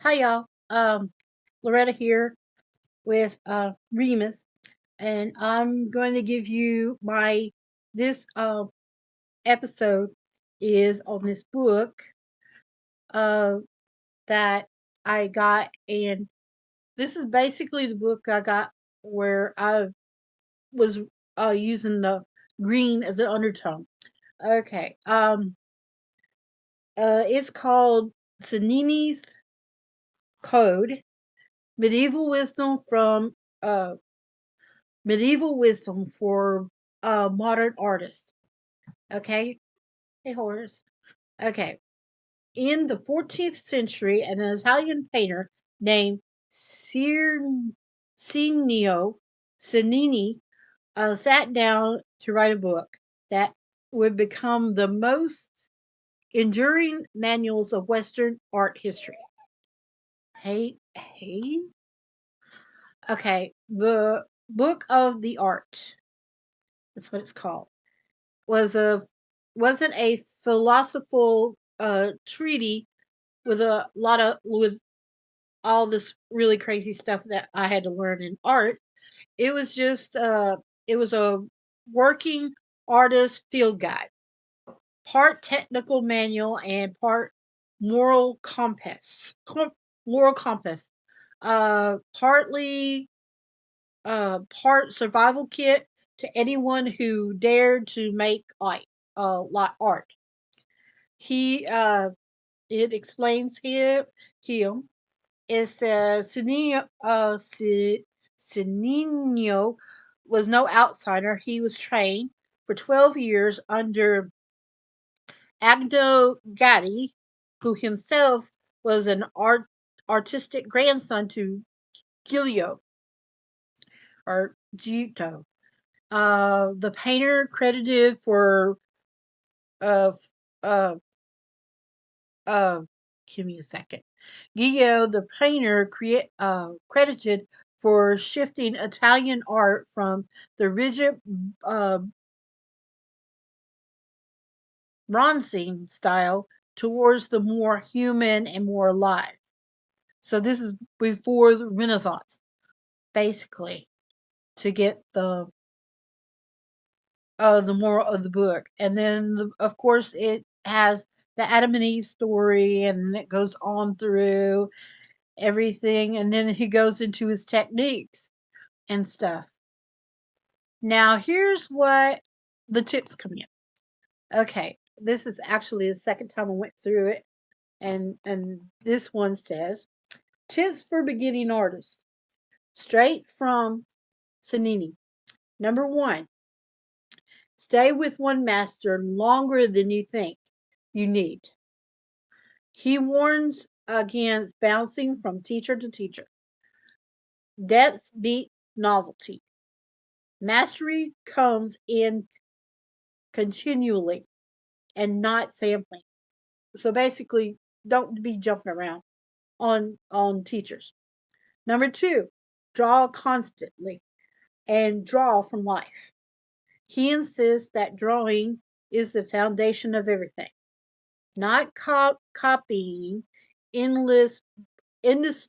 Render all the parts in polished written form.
Hi y'all. Loretta here with Remus, and I'm going to give you my this episode is on this book uh that I got, and this is basically the book I got where I was using the green as an undertone. Okay. It's called Cennini's Code: Medieval Wisdom from uh Medieval Wisdom for Modern Artists. Okay? Hey, Horace. Okay. In the 14th century, an Italian painter named Cernio Cennini sat down to write a book that would become the most enduring manuals of Western art history. Hey. Okay. The Book of the Art. That's what it's called. Was a wasn't a philosophical treaty with a lot of with all this really crazy stuff that I had to learn in art. It was just it was a working artist field guide, part technical manual and part moral compass. Moral compass. Partly part survival kit to anyone who dared to make like art. He it explains him. It says Cennino was no outsider. He was trained for 12 years under Agno Gatti, who himself was an artistic grandson to Giulio or Giotto, the painter credited for uh uh uh give me a second. Giotto, the painter, credited for shifting Italian art from the rigid uh, bronzing style towards the more human and more alive. So this is before the Renaissance, basically, to get the moral of the book. And then, of course, it has the Adam and Eve story, and it goes on through everything. And then he goes into his techniques and stuff. Now, here's what the tips come in. Okay, this is actually the second time I went through it, and this one says tips for beginning artists, straight from Cennini. Number one, stay with one master longer than you think you need. He warns against bouncing from teacher to teacher. Depth beat novelty. Mastery comes in continually and not sampling. So basically, don't be jumping around on teachers. Number two, draw constantly and draw from life. He insists that drawing is the foundation of everything, not copying, endless, endless,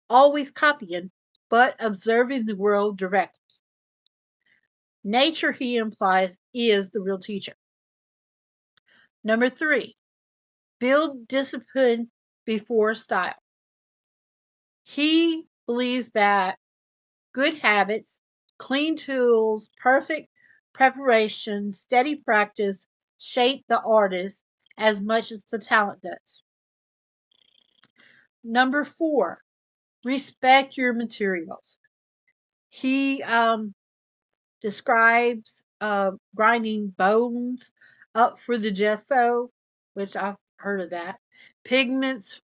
always copying, but observing the world directly. Nature, he implies, is the real teacher. Number three, build discipline before style. He believes that good habits, clean tools, perfect preparation, steady practice shape the artist as much as the talent does. Number four, respect your materials. He describes grinding bones up for the gesso, which I've heard of that. Pigments.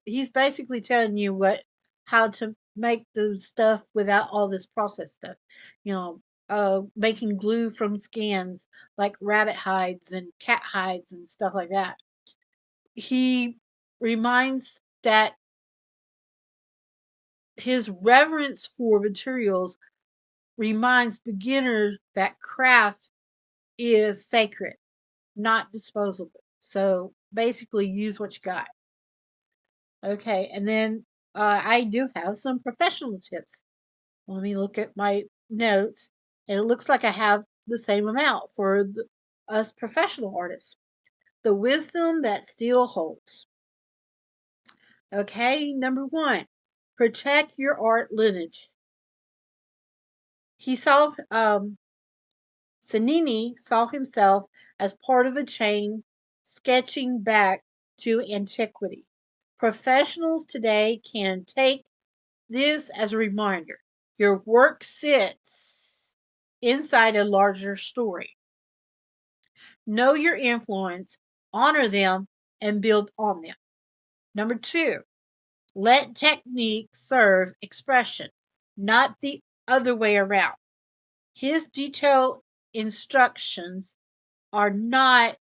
He's basically telling you how to make the stuff without all this processed stuff. You know, making glue from skins like rabbit hides and cat hides and stuff like that. He reminds that his reverence for materials reminds beginners that craft is sacred, not disposable. So basically, use what you got. Okay, and then I do have some professional tips. Let me look at my notes, and it looks like I have the same amount for us professional artists. The wisdom that still holds. Okay, number one, protect your art lineage. He saw Cennini saw himself as part of a chain sketching back to antiquity. Professionals today can take this as a reminder. Your work sits inside a larger story. Know your influence, honor them, and build on them. Number two, let technique serve expression, not the other way around. His detailed instructions are not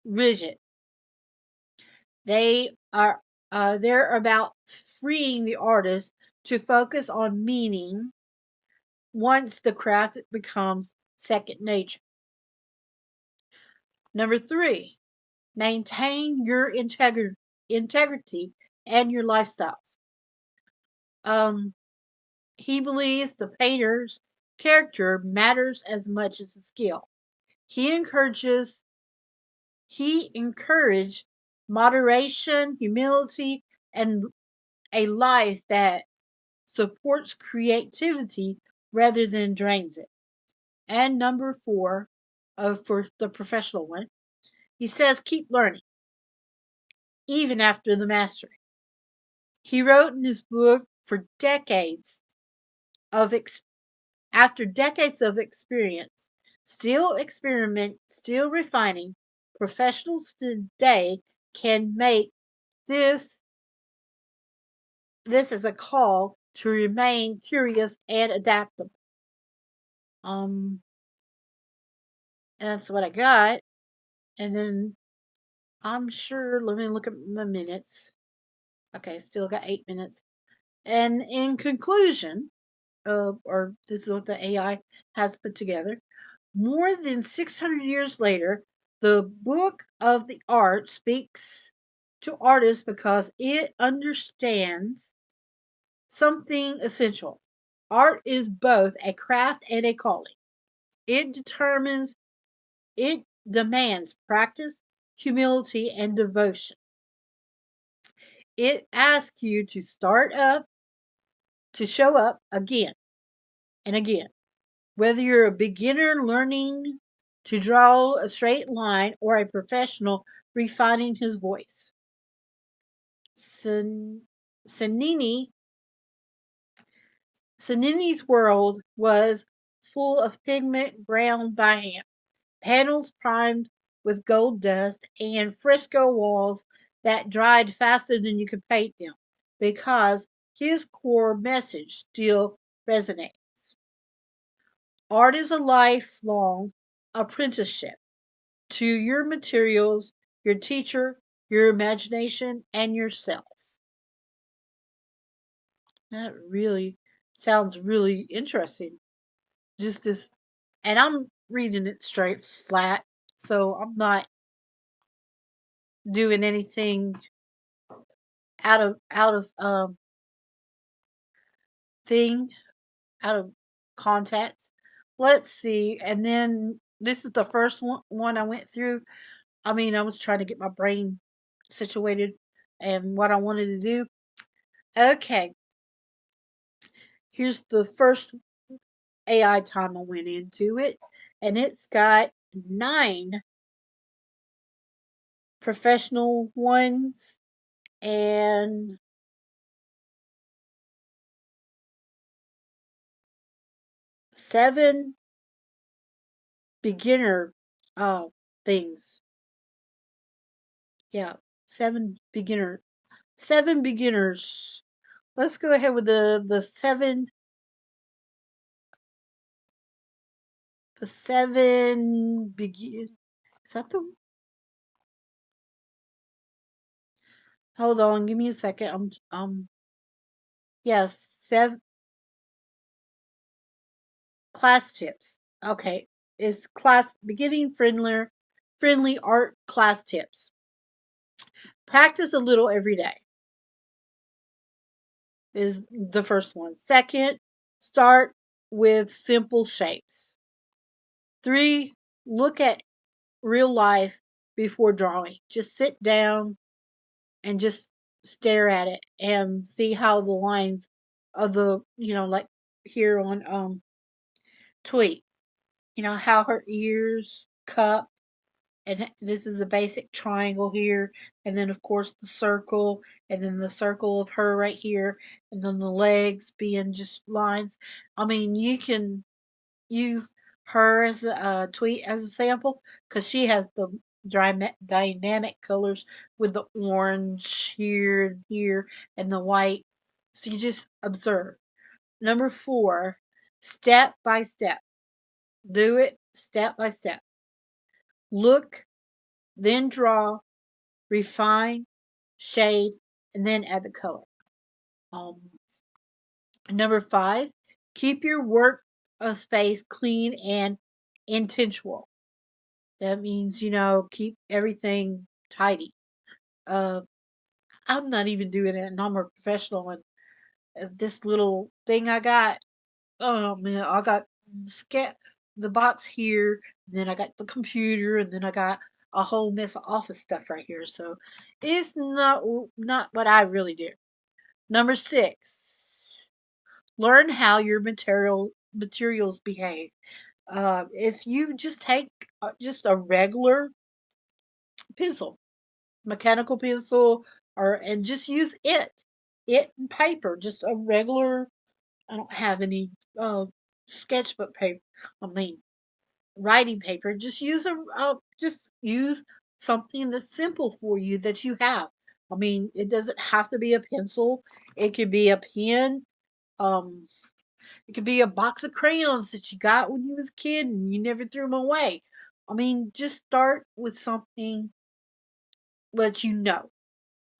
rigid. They are they're about freeing the artist to focus on meaning once the craft becomes second nature. Number three, maintain your integrity and your lifestyles. Um, he believes the painter's character matters as much as the skill. He encourages he encouraged moderation, humility, and a life that supports creativity rather than drains it. And number four, for the professional one, he says keep learning, even after the mastery. He wrote in his book for decades of after decades of experience, still experiment, still refining. Professionals today can make this this as a call to remain curious and adaptable. Um, and that's what I got. And then I'm sure. Let me look at my minutes. Okay, still got 8 minutes. And in conclusion, or this is what the AI has put together. More than 600 years later, the Book of the Art speaks to artists because it understands something essential. Art is both a craft and a calling. It determines, it demands practice, humility, and devotion. It asks you to start up, to show up again and again. Whether you're a beginner learning to draw a straight line or a professional refining his voice. Cennini, Cennini's world was full of pigment ground by hand, panels primed with gold dust, and fresco walls that dried faster than you could paint them because his core message still resonates. Art is a lifelong apprenticeship to your materials, your teacher, your imagination, and yourself. That really sounds really interesting. Just this, and I'm reading it straight flat, so I'm not doing anything out of thing out of context. Let's see, and then this is the first one I went through. I mean, I was trying to get my brain situated and what I wanted to do. Okay, here's the first AI time I went into it, and it's got 9 professional ones and 7 beginner uh things. Yeah, 7 beginners. Let's go ahead with the 7 begin. Is that the? Hold on, give me a second. Yes, 7 class tips. Okay, it's class beginning friendly art class tips. Practice a little every day. is the first one. Second, start with simple shapes. 3, look at real life before drawing. Just sit down and just stare at it and see how the lines of the, like here on Tweet, how her ears cup, and this is the basic triangle here, and then of course the circle, and then the circle of her right here, and then the legs being just lines. I mean, you can use her as a tweet as a sample because she has the dynamic colors with the orange here and here and the white. So you just observe. Number 4, step by step. Do it step by step. Look, then draw, refine, shade, and then add the color. Um, Number 5, keep your work space clean and intentional. That means, keep everything tidy. Uh, I'm not even doing it, and I'm a professional. And this little thing I got, oh man, I got the box here, and then I got the computer, and then I got a whole mess of office stuff right here. So it's not what I really do. Number 6, learn how your materials behave. If you just take just a regular pencil, mechanical pencil, and just use it and paper, just a regular. I don't have any sketchbook paper. I mean, writing paper. Just use something that's simple for you that you have. I mean, it doesn't have to be a pencil. It could be a pen. Um, it could be a box of crayons that you got when you was a kid and you never threw them away. I mean, just start with something that you know.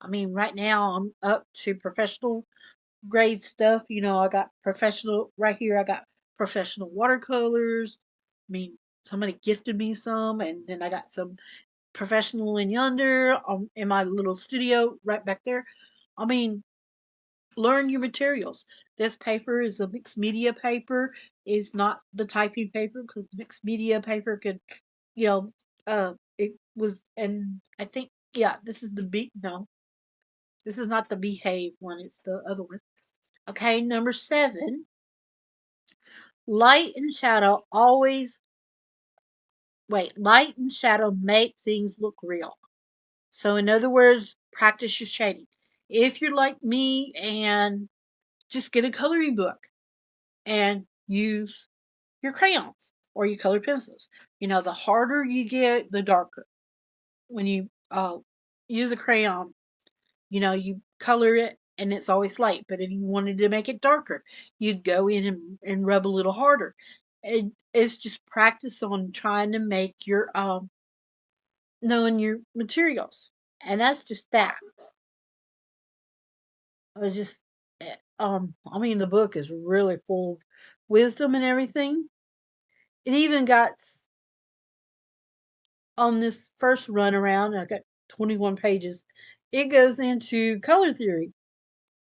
I mean, right now I'm up to professional grade stuff. I got professional right here. I got professional watercolors. I mean, somebody gifted me some, and then I got some professional in yonder in my little studio right back there. I mean, learn your materials. This paper is a mixed media paper. Is not the typing paper because mixed media paper could, it was, and I think, yeah, this is the no, this is not the behave one. It's the other one. Okay, number 7, light and shadow always, light and shadow make things look real. So, in other words, practice your shading. If you're like me and just get a coloring book and use your crayons or your colored pencils. The harder you get, the darker. When you use a crayon, you color it and it's always light. But if you wanted to make it darker, you'd go in and rub a little harder. It's just practice on trying to make your knowing your materials, and that's just that. It's just I mean, the book is really full of wisdom and everything. It even got on this first run around. I got 21 pages. It goes into color theory.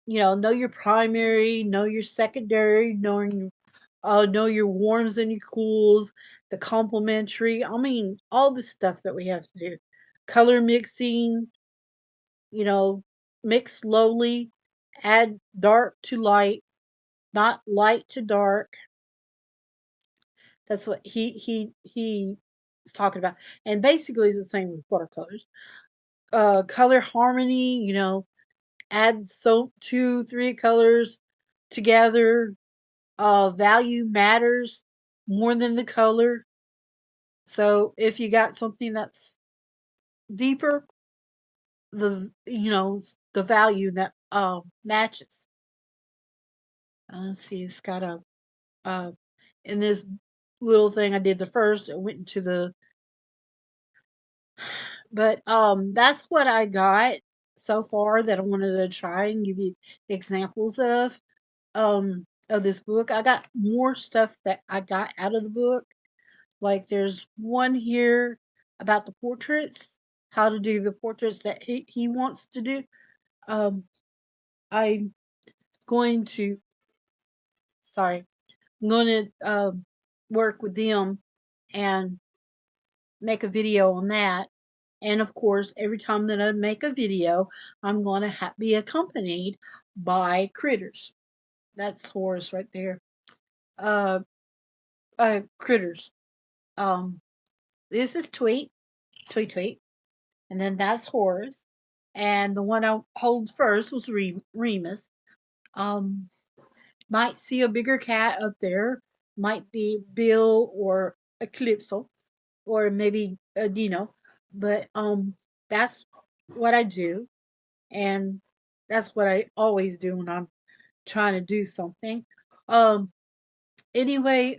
Know your primary, know your secondary, know your warms and your cools, the complementary. I mean, all the stuff that we have to do. Color mixing, you know, mix slowly, add dark to light, not light to dark. That's what he is talking about. And basically it's the same with watercolors. Color harmony, add so 2, 3 colors together. Value matters more than the color. So if you got something that's deeper, the value that matches. Let's see, it's got a in this little thing I did the first, I went into the, but that's what I got so far that I wanted to try and give you examples of this book. I got more stuff that I got out of the book. Like there's one here about the portraits, how to do the portraits that he wants to do. Um I going to, sorry, I'm going to work with them and make a video on that. And of course, every time that I make a video, I'm going to be accompanied by critters. That's Horace right there. Uh, critters. Um, this is Tweet Tweet, and then that's Horace. And the one I hold first was Remus. Um, might see a bigger cat up there. Might be Bill or Eclipso, or maybe Dino. But that's what I do, and that's what I always do when I'm trying to do something. Um. Anyway,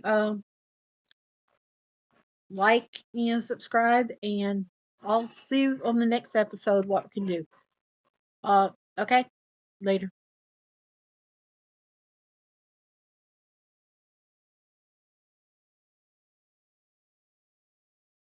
like and subscribe, and I'll see you on the next episode. What we can do. Okay. Later.